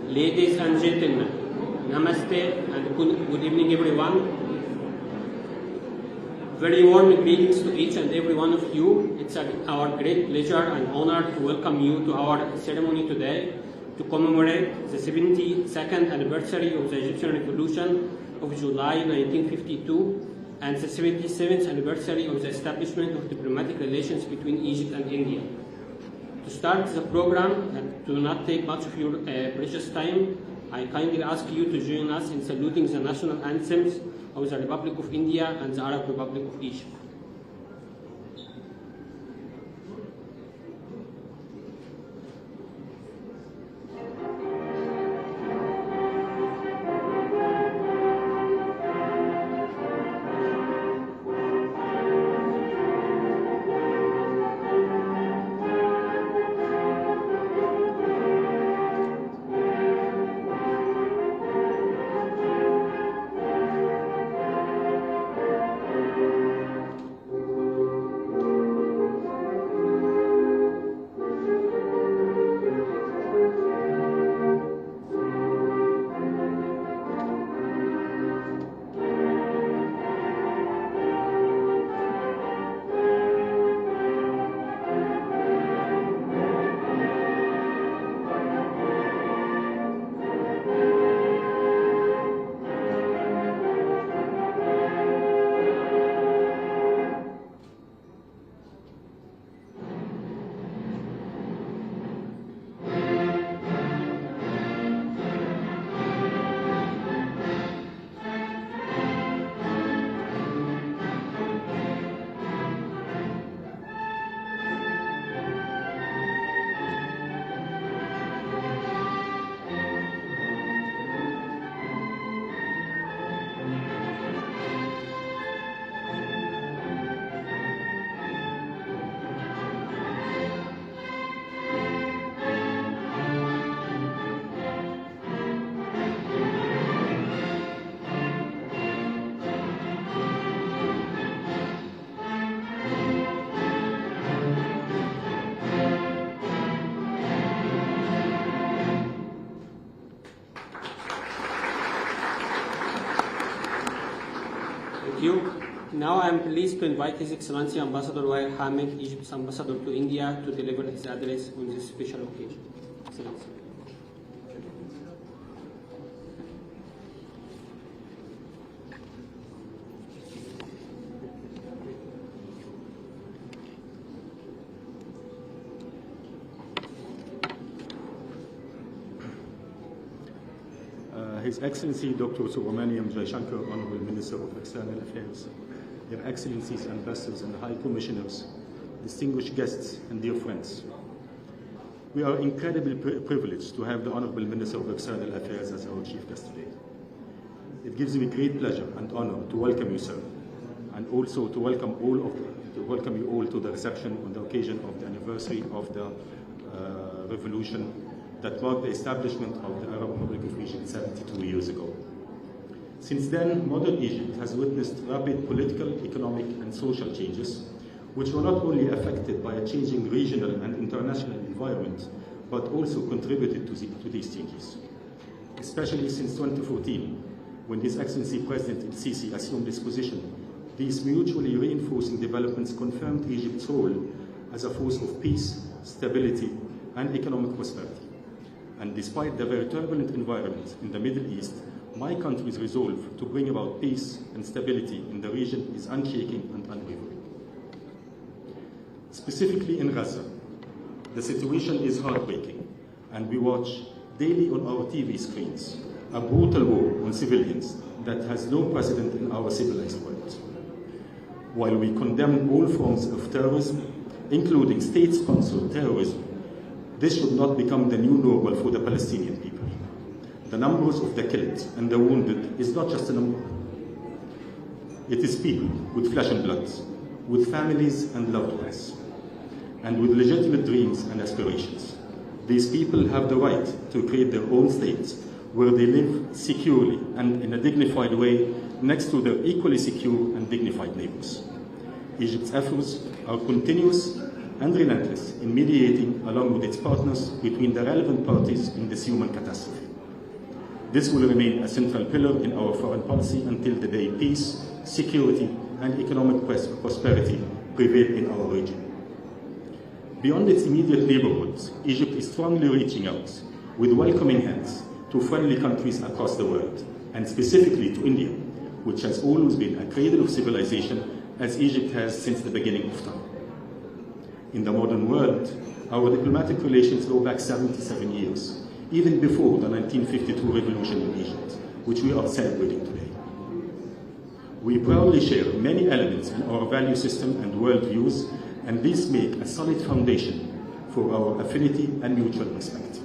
Ladies and gentlemen, Namaste and good evening everyone. Very warm greetings to each and every one of you. It's our great pleasure and honor to welcome you to our ceremony today to commemorate the 72nd anniversary of the Egyptian Revolution of July 1952 and the 77th anniversary of the establishment of diplomatic relations between Egypt and India. To start the program and to not take much of your precious time, I kindly ask you to join us in saluting the national anthems of the Republic of India and the Arab Republic of Egypt. Now I am pleased to invite His Excellency Ambassador Wael Hamid, Egypt's ambassador to India, to deliver his address on this special occasion. Excellency. His Excellency Dr. Subramaniam Jaishankar, Honorable Minister of External Affairs, Your Excellencies, Ambassadors and High Commissioners, distinguished guests and dear friends. We are incredibly privileged to have the Honorable Minister of External Affairs as our chief guest today. It gives me great pleasure and honor to welcome you, sir, and also to welcome you all to the reception on the occasion of the anniversary of the revolution that marked the establishment of the Arab Republic of Egypt 72 years ago. Since then, modern Egypt has witnessed rapid political, economic, and social changes, which were not only affected by a changing regional and international environment, but also contributed to these changes. Especially since 2014, when His Excellency President El-Sisi assumed this position, these mutually reinforcing developments confirmed Egypt's role as a force of peace, stability, and economic prosperity. And despite the very turbulent environment in the Middle East, my country's resolve to bring about peace and stability in the region is unshaking and unwavering. Specifically in Gaza, the situation is heartbreaking, and we watch daily on our TV screens a brutal war on civilians that has no precedent in our civilized world. While we condemn all forms of terrorism, including state-sponsored terrorism, this should not become the new normal for the Palestinian people. The numbers of the killed and the wounded is not just a number. It is people with flesh and blood, with families and loved ones, and with legitimate dreams and aspirations. These people have the right to create their own states where they live securely and in a dignified way next to their equally secure and dignified neighbors. Egypt's efforts are continuous and relentless in mediating, along with its partners, between the relevant parties in this human catastrophe. This will remain a central pillar in our foreign policy until the day peace, security, and economic prosperity prevail in our region. Beyond its immediate neighborhoods, Egypt is strongly reaching out with welcoming hands to friendly countries across the world, and specifically to India, which has always been a cradle of civilization, as Egypt has since the beginning of time. In the modern world, our diplomatic relations go back 77 years, even before the 1952 revolution in Egypt, which we are celebrating today. We proudly share many elements in our value system and worldviews, and these make a solid foundation for our affinity and mutual respect.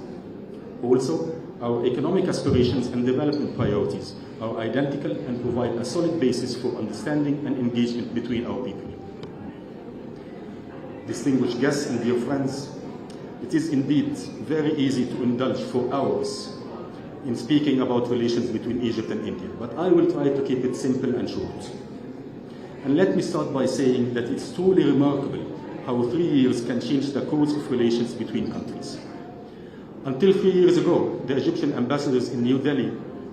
Also, our economic aspirations and development priorities are identical and provide a solid basis for understanding and engagement between our people. Distinguished guests and dear friends, it is indeed very easy to indulge for hours in speaking about relations between Egypt and India, but I will try to keep it simple and short. And let me start by saying that it's truly remarkable how 3 years can change the course of relations between countries. Until 3 years ago, the Egyptian ambassadors in New Delhi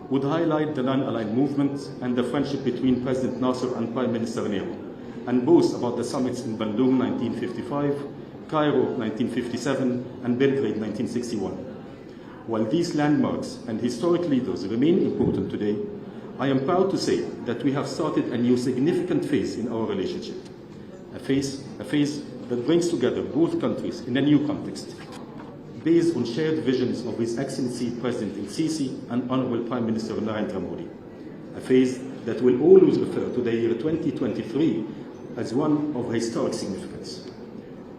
would highlight the non-aligned movement and the friendship between President Nasser and Prime Minister Nehru, and boast about the summits in Bandung 1955, Cairo 1957, and Belgrade 1961. While these landmarks and historic leaders remain important today, I am proud to say that we have started a new significant phase in our relationship, a phase that brings together both countries in a new context, based on shared visions of His Excellency President El-Sisi and Honorable Prime Minister Narendra Modi, a phase that will always refer to the year 2023 as one of historic significance.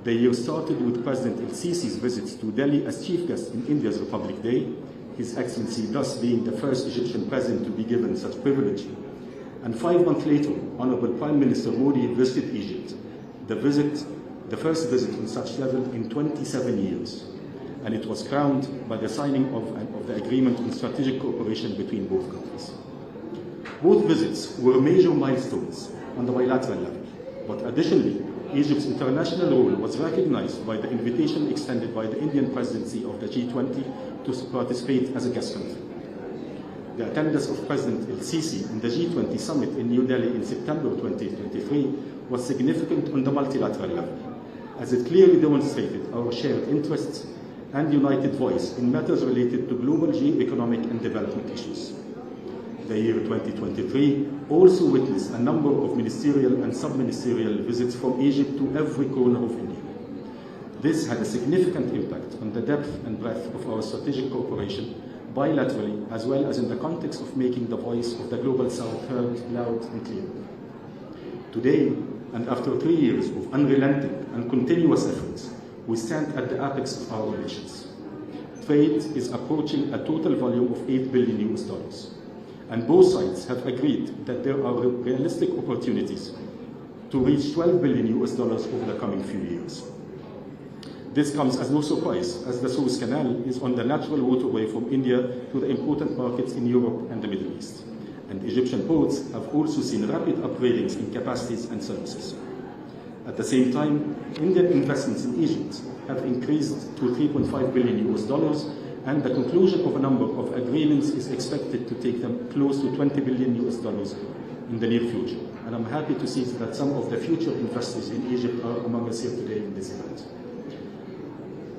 The year started with President El-Sisi's visits to Delhi as chief guest in India's Republic Day, His Excellency thus being the first Egyptian president to be given such privilege. And 5 months later, Honorable Prime Minister Modi visited Egypt, the first visit on such level in 27 years. And it was crowned by the signing of the agreement on strategic cooperation between both countries. Both visits were major milestones on the bilateral level, but additionally, Egypt's international role was recognized by the invitation extended by the Indian presidency of the G20 to participate as a guest country. The attendance of President El-Sisi in the G20 summit in New Delhi in September 2023 was significant on the multilateral level, as it clearly demonstrated our shared interests and united voice in matters related to global geo-economic and development issues. The year 2023 also witnessed a number of ministerial and sub-ministerial visits from Egypt to every corner of India. This had a significant impact on the depth and breadth of our strategic cooperation, bilaterally as well as in the context of making the voice of the Global South heard loud and clear. Today, and after 3 years of unrelenting and continuous efforts, we stand at the apex of our relations. Trade is approaching a total volume of $8 billion US, and both sides have agreed that there are realistic opportunities to reach $12 billion US over the coming few years. This comes as no surprise, as the Suez Canal is on the natural waterway from India to the important markets in Europe and the Middle East. And Egyptian ports have also seen rapid upgradings in capacities and services. At the same time, Indian investments in Egypt have increased to $3.5 billion US, and the conclusion of a number of agreements is expected to take them close to $20 billion US in the near future. And I'm happy to see that some of the future investors in Egypt are among us here today in this event.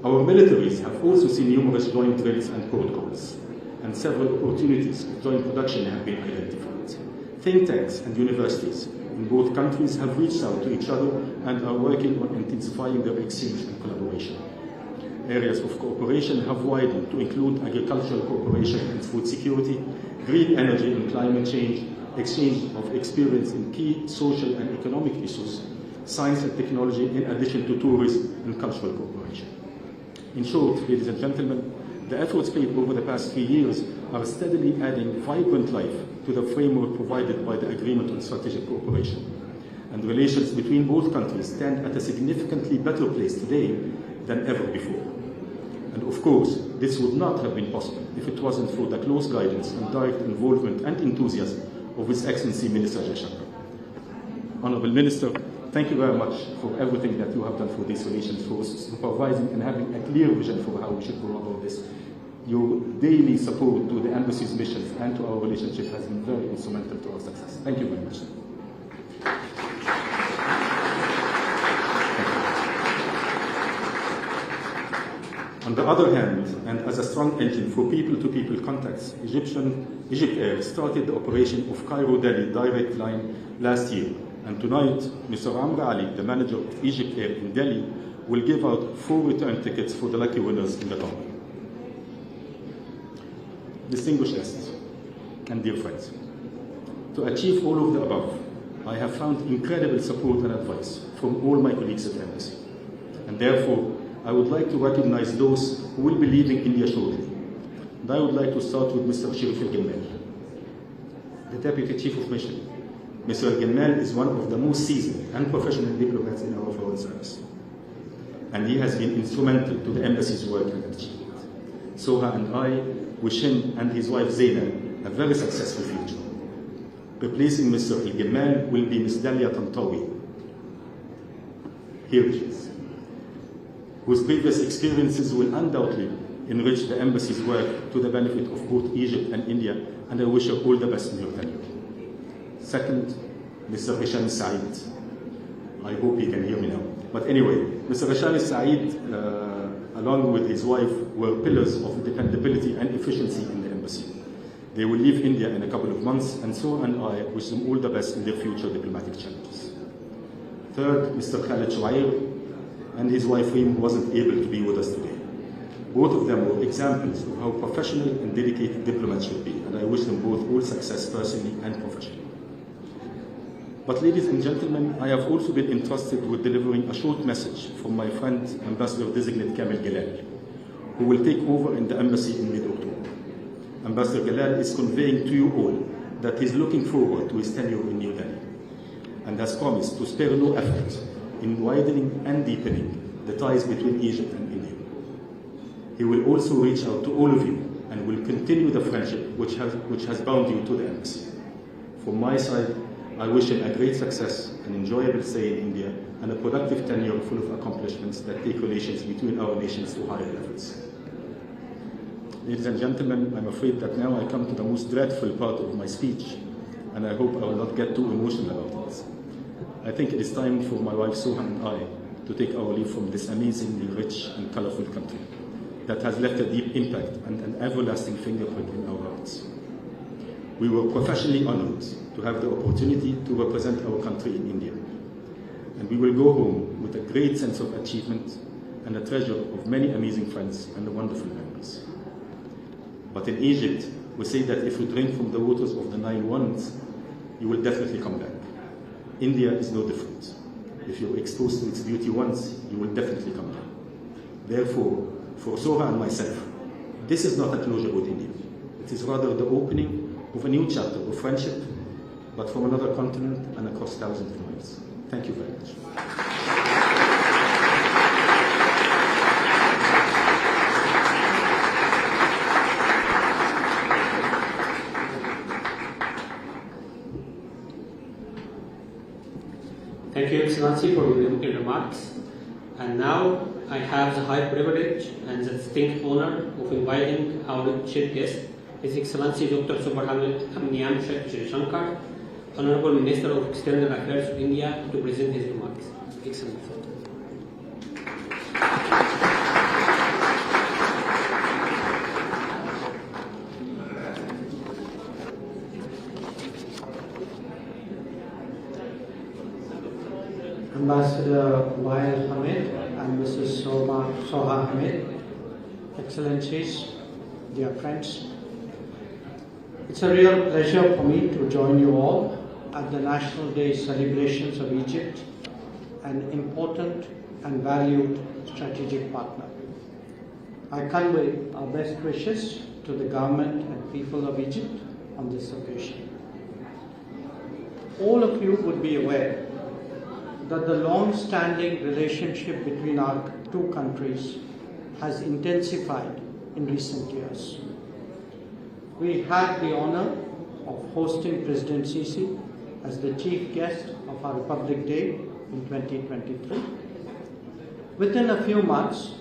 Our militaries have also seen numerous joint drills and protocols, and several opportunities of joint production have been identified. Think tanks and universities in both countries have reached out to each other and are working on intensifying their exchange and collaboration. Areas of cooperation have widened to include agricultural cooperation and food security, green energy and climate change, exchange of experience in key social and economic issues, science and technology, in addition to tourism and cultural cooperation. In short, ladies and gentlemen, the efforts made over the past 3 years are steadily adding vibrant life to the framework provided by the Agreement on Strategic Cooperation. And relations between both countries stand at a significantly better place today than ever before. And of course, this would not have been possible if it wasn't for the close guidance and direct involvement and enthusiasm of His Excellency Minister Jaishankar. Honorable Minister, thank you very much for everything that you have done for these relations, for supervising and having a clear vision for how we should go about this. your daily support to the embassy's missions and to our relationship has been very instrumental to our success. Thank you very much. On the other hand, and as a strong engine for people-to-people contacts, Egypt Air started the operation of Cairo-Delhi direct line last year. And tonight, Mr. Amr Ali, the manager of Egypt Air in Delhi, will give out 4 return tickets for the lucky winners in the tournament. Distinguished guests and dear friends, to achieve all of the above, I have found incredible support and advice from all my colleagues at the Embassy. And therefore, I would like to recognize those who will be leaving India shortly. And I would like to start with Mr. Sharif Al-Ghammal, the Deputy Chief of Mission. Mr. Al-Ghammal is one of the most seasoned and professional diplomats in our foreign service. And he has been instrumental to the Embassy's work and achievement. Soha and I wish him and his wife Zainab a very successful future. Replacing Mr. Al-Ghammal will be Ms. Dalia Tantawi. Here she is, whose previous experiences will undoubtedly enrich the Embassy's work to the benefit of both Egypt and India, and I wish her all the best in her tenure. Second, Mr. Hisham Saeed. I hope he can hear me now. But anyway, Mr. Hisham Saeed, along with his wife, were pillars of dependability and efficiency in the Embassy. They will leave India in a couple of months, and so and I wish them all the best in their future diplomatic challenges. Third, Mr. Khalid Shuair and his wife Reem, who wasn't able to be with us today. Both of them were examples of how professional and dedicated diplomats should be, and I wish them both all success personally and professionally. But ladies and gentlemen, I have also been entrusted with delivering a short message from my friend, Ambassador-designate Kamel Gilal, who will take over in the Embassy in mid-October. Ambassador Gilal is conveying to you all that he is looking forward to his tenure in New Delhi and has promised to spare no effort in widening and deepening the ties between Egypt and India. He will also reach out to all of you and will continue the friendship which has bound you to the Embassy. From my side, I wish him a great success, an enjoyable stay in India, and a productive tenure full of accomplishments that take relations between our nations to higher levels. Ladies and gentlemen, I'm afraid that now I come to the most dreadful part of my speech, and I hope I will not get too emotional about it. I think it is time for my wife Soha and I to take our leave from this amazingly rich and colorful country that has left a deep impact and an everlasting fingerprint in our hearts. We were professionally honored to have the opportunity to represent our country in India. And we will go home with a great sense of achievement and a treasure of many amazing friends and wonderful memories. But in Egypt, we say that if you drink from the waters of the Nile once, you will definitely come back. India is no different. If you're exposed to its beauty once, you will definitely come back. Therefore, for Soha and myself, this is not a closure with India. It is rather the opening of a new chapter of friendship, but from another continent and across thousands of miles. Thank you very much. Thank you, Excellency, for your remarks. And now I have the high privilege and the distinct honor of inviting our chief guest, His Excellency Dr. Subramaniam Jaishankar, Honorable Minister of External Affairs of India, to present his remarks. Excellency. Ambassador Wael Hamid and Mrs. Soha Hamid, Excellencies, dear friends, it's a real pleasure for me to join you all at the National Day celebrations of Egypt, an important and valued strategic partner. I convey our best wishes to the government and people of Egypt on this occasion. All of you would be aware that the long-standing relationship between our two countries has intensified in recent years. We had the honor of hosting President Sisi as the chief guest of our Republic Day in 2023. Within a few months,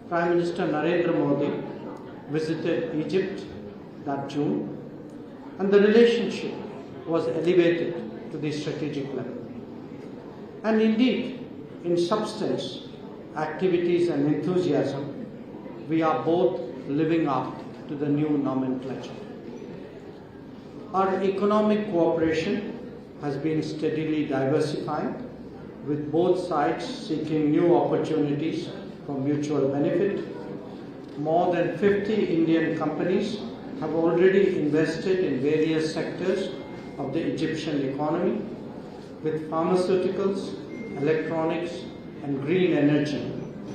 Prime Minister Narendra Modi visited Egypt that June, and the relationship was elevated to the strategic level. And indeed, in substance, activities and enthusiasm, we are both living up to the new nomenclature. Our economic cooperation has been steadily diversifying, with both sides seeking new opportunities for mutual benefit. More than 50 Indian companies have already invested in various sectors of the Egyptian economy, with pharmaceuticals, electronics, and green energy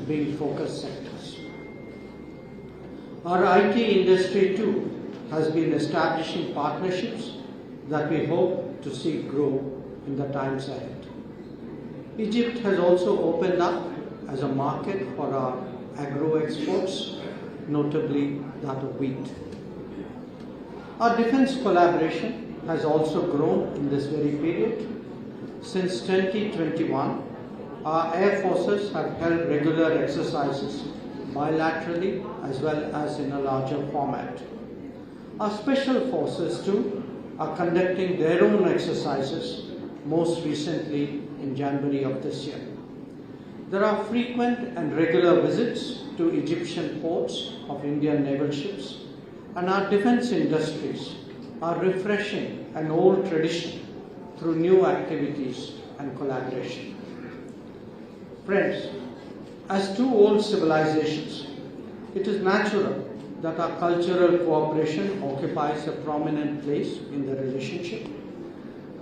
being focus sectors. Our IT industry too has been establishing partnerships that we hope to see grow in the times ahead. Egypt has also opened up as a market for our agro exports, notably that of wheat. Our defense collaboration has also grown in this very period. Since 2021, our air forces have held regular exercises bilaterally as well as in a larger format. Our special forces too are conducting their own exercises, most recently in January of this year. There are frequent and regular visits to Egyptian ports of Indian naval ships, and our defense industries are refreshing an old tradition through new activities and collaboration. Friends, as two old civilizations, it is natural that our cultural cooperation occupies a prominent place in the relationship.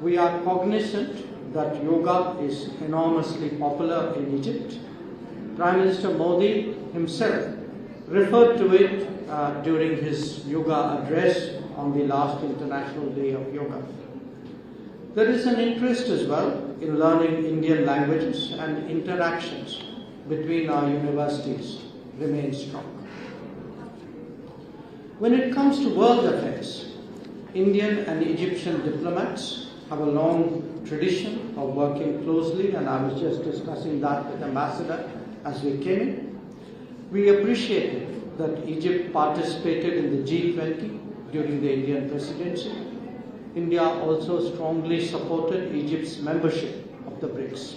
We are cognizant that yoga is enormously popular in Egypt. Prime Minister Modi himself referred to it during his yoga address on the last International Day of Yoga. There is an interest as well in learning Indian languages, and interactions between our universities remain strong. When it comes to world affairs, Indian and Egyptian diplomats have a long tradition of working closely, and I was just discussing that with Ambassador as we came in. We appreciated that Egypt participated in the G20 during the Indian presidency. India also strongly supported Egypt's membership of the BRICS.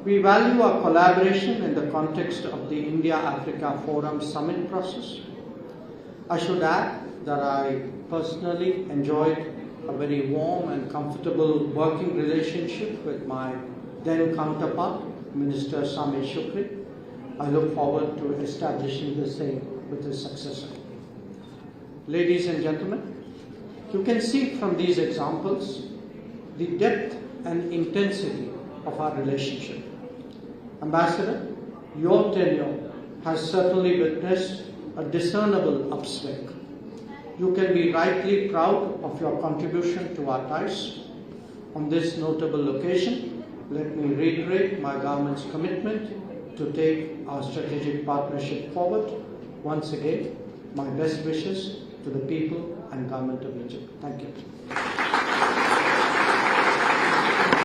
We value our collaboration in the context of the India-Africa Forum Summit process. I should add that I personally enjoyed a very warm and comfortable working relationship with my then counterpart, Minister Sameh Shukri. I look forward to establishing the same with his successor. Ladies and gentlemen, you can see from these examples the depth and intensity of our relationship. Ambassador, your tenure has certainly witnessed a discernible upswing. You can be rightly proud of your contribution to our ties. On this notable occasion, let me reiterate my government's commitment to take our strategic partnership forward. Once again, my best wishes to the people and government of Egypt. Thank you.